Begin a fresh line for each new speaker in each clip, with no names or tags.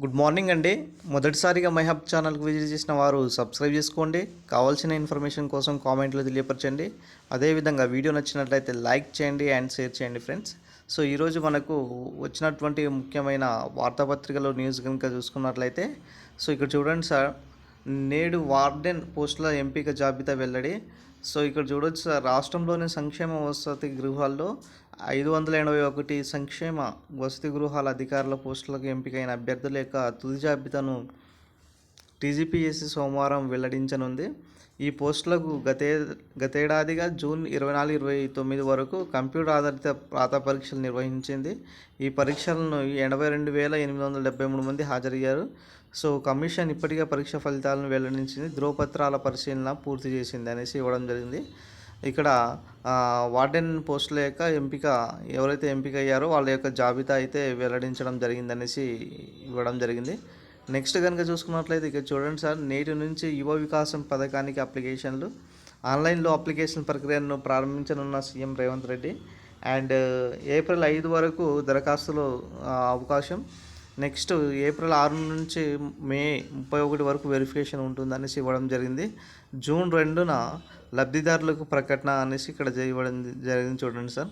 Good morning అండి. మొదటిసారిగా my hub ఛానల్కి విజిట్ చేసిన వారు సబ్స్క్రైబ్ చేసుకోండి. కావాల్సిన ఇన్ఫర్మేషన్ కోసం కామెంట్లో తెలియపరచండి. అదేవిధంగా వీడియో నచ్చినట్లయితే లైక్ చేయండి అండ్ షేర్ చేయండి ఫ్రెండ్స్. సో ఈరోజు మనకు వచ్చినటువంటి ముఖ్యమైన వార్తాపత్రికలో న్యూస్ కనుక చూసుకున్నట్లయితే, సో ఇక్కడ చూడండి సార్, నేడు వార్డెన్ పోస్టుల ఎంపిక జాబితా వెల్లడి. సో ఇక్కడ చూడొచ్చు సార్, రాష్ట్రంలోని సంక్షేమ వసతి గృహాల్లో 581 సంక్షేమ వసతి గృహాల అధికారుల పోస్టులకు ఎంపికైన అభ్యర్థుల యొక్క తుది జాబితాను టీజీపీఎస్సీ సోమవారం వెల్లడించనుంది. ఈ పోస్టులకు గతేడాదిగా జూన్ 24-29 వరకు కంప్యూటర్ ఆధారిత రాత పరీక్షలు నిర్వహించింది. ఈ పరీక్షలను 82,873 మంది హాజరయ్యారు. సో కమిషన్ ఇప్పటికే పరీక్ష ఫలితాలను వెల్లడించింది. ధ్రువపత్రాల పరిశీలన పూర్తి చేసింది అనేసి ఇవ్వడం జరిగింది. ఇక్కడ వార్డెన్ పోస్టుల యొక్క ఎంపిక, ఎవరైతే ఎంపిక అయ్యారో వాళ్ళ యొక్క జాబితా అయితే వెల్లడించడం జరిగిందనేసి ఇవ్వడం జరిగింది. నెక్స్ట్ కనుక చూసుకున్నట్లయితే ఇక్కడ చూడండి సార్, నేటి నుంచి యువ వికాసం పథకానికి అప్లికేషన్లు, ఆన్లైన్లో అప్లికేషన్ ప్రక్రియను ప్రారంభించనున్న CM Revanth Reddy. And April 5 వరకు దరఖాస్తులు అవకాశం. నెక్స్ట్ ఏప్రిల్ 6 నుంచి మే 31 వరకు వెరిఫికేషన్ ఉంటుందనేసి ఇవ్వడం జరిగింది. జూన్ 2న లబ్ధిదారులకు ప్రకటన అనేసి ఇక్కడ ఇవ్వడం జరిగింది. చూడండి సార్,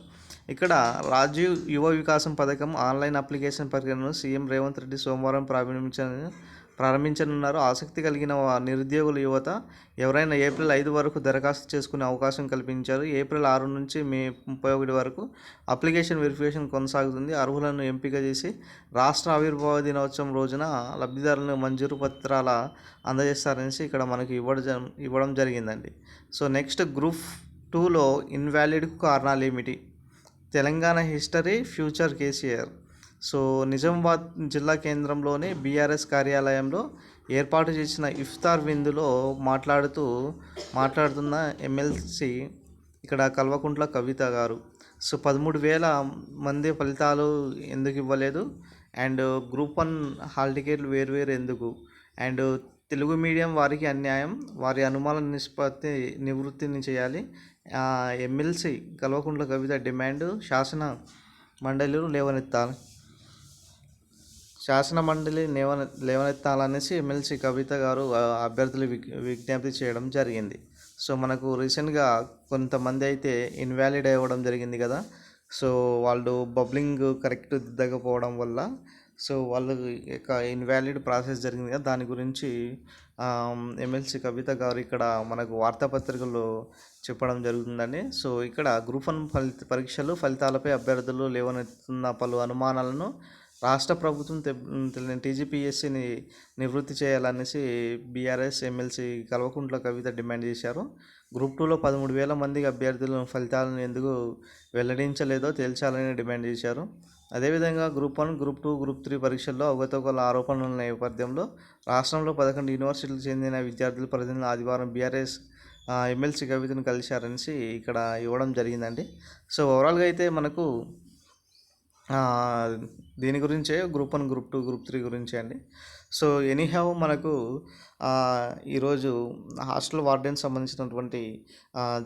ఇక్కడ రాజీవ్ యువ వికాసం పథకం ఆన్లైన్ అప్లికేషన్ ప్రక్రియను సీఎం రేవంత్ రెడ్డి సోమవారం ప్రారంభించనున్నారు. ఆసక్తి కలిగిన నిరుద్యోగుల యువత ఎవరైనా ఏప్రిల్ 5 వరకు దరఖాస్తు చేసుకునే అవకాశం కల్పించారు. ఏప్రిల్ 6 నుంచి మే 31 వరకు అప్లికేషన్ వెరిఫికేషన్ కొనసాగుతుంది. అర్హులను ఎంపిక చేసి రాష్ట్ర ఆవిర్భావ దినోత్సవం రోజున లబ్ధిదారులను మంజూరు పత్రాల అందజేస్తారనేసి ఇక్కడ మనకి ఇవ్వడం జరిగిందండి. సో నెక్స్ట్ గ్రూప్ 2లో ఇన్వాలిడ్కు కారణాలు ఏమిటి? Telangana history future KCR. So Nizamabad జిల్లా కేంద్రంలోని బీఆర్ఎస్ కార్యాలయంలో ఏర్పాటు చేసిన ఇఫ్తార్ విందులో మాట్లాడుతున్న ఎమ్మెల్సీ ఇక్కడ కల్వకుంట్ల కవిత గారు. సో 13,000 మంది ఫలితాలు ఎందుకు ఇవ్వలేదు, అండ్ గ్రూప్ 1 హాల్ టికెట్లు వేరువేరు ఎందుకు, అండ్ తెలుగు మీడియం వారికి అన్యాయం, వారి అనుమాన నివృత్తిని చేయాలి. ఎమ్మెల్సీ కల్వకుంట్ల కవిత డిమాండ్ శాసన మండలిలో లేవనెత్తాలనేసి ఎమ్మెల్సీ కవిత గారు అభ్యర్థులు విజ్ఞప్తి చేయడం జరిగింది. సో మనకు రీసెంట్గా కొంతమంది అయితే ఇన్వాలిడ్ అవ్వడం జరిగింది కదా. సో వాళ్ళు బబ్లింగ్ కరెక్ట్ దిద్దకపోవడం వల్ల సో వాళ్ళు యొక్క ఇన్వాలిడ్ ప్రాసెస్ జరిగింది కదా, దాని గురించి ఎమ్మెల్సీ కవిత గారు ఇక్కడ మనకు వార్తాపత్రికల్లో చెప్పడం జరుగుతుందని. సో ఇక్కడ గ్రూప్ 1 పరీక్షలు ఫలితాలపై అభ్యర్థులు లేవనెత్తున్న పలు అనుమానాలను రాష్ట్ర ప్రభుత్వం టీజీపీఎస్సీని నివృత్తి చేయాలనేసి BRS MLC Kalvakuntla Kavitha demand చేశారు. గ్రూప్ 2లో 13,000 మందికి అభ్యర్థుల ఫలితాలను ఎందుకు వెల్లడించలేదో తేల్చాలని డిమాండ్ చేశారు. అదేవిధంగా గ్రూప్ 1, గ్రూప్ 2, గ్రూప్ 3 పరీక్షల్లో అవకతవకల ఆరోపణల నేపథ్యంలో రాష్ట్రంలో 11 యూనివర్సిటీలకు చెందిన విద్యార్థుల ప్రతినిధులు ఆదివారం బీఆర్ఎస్ ఎమ్మెల్సీ కవితను కలిశారనేసి ఇక్కడ ఇవ్వడం జరిగిందండి. సో ఓవరాల్గా అయితే మనకు దీని గురించే గ్రూప్ 1, గ్రూప్ 2, గ్రూప్ 3 గురించే అండి. సో ఎనీహౌ మనకు ఈరోజు హాస్టల్ వార్డెన్ సంబంధించినటువంటి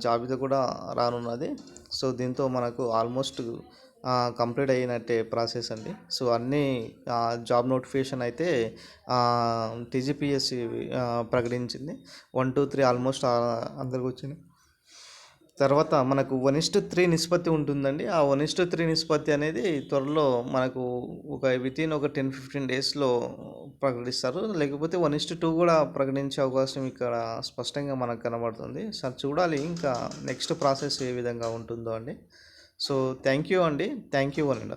జాబితా కూడా రానున్నది. సో దీంతో మనకు ఆల్మోస్ట్ కంప్లీట్ అయినట్టే ప్రాసెస్ అండి. సో అన్నీ జాబ్ నోటిఫికేషన్ అయితే టీజీపీఎస్సీ ప్రకటించింది. 1, 2, 3 ఆల్మోస్ట్ అందరికి వచ్చింది. తర్వాత మనకు 1:3 నిష్పత్తి ఉంటుందండి. ఆ 1:3 నిష్పత్తి అనేది త్వరలో మనకు వితిన్ ఒక 10-15 డేస్లో ప్రకటిస్తారు. లేకపోతే 1:2 కూడా ప్రకటించే అవకాశం ఇక్కడ స్పష్టంగా మనకు కనబడుతుంది. సార్ చూడాలి ఇంకా నెక్స్ట్ ప్రాసెస్ ఏ విధంగా ఉంటుందో అండి. సో థ్యాంక్ యూ అండి. థ్యాంక్ యూ అండి.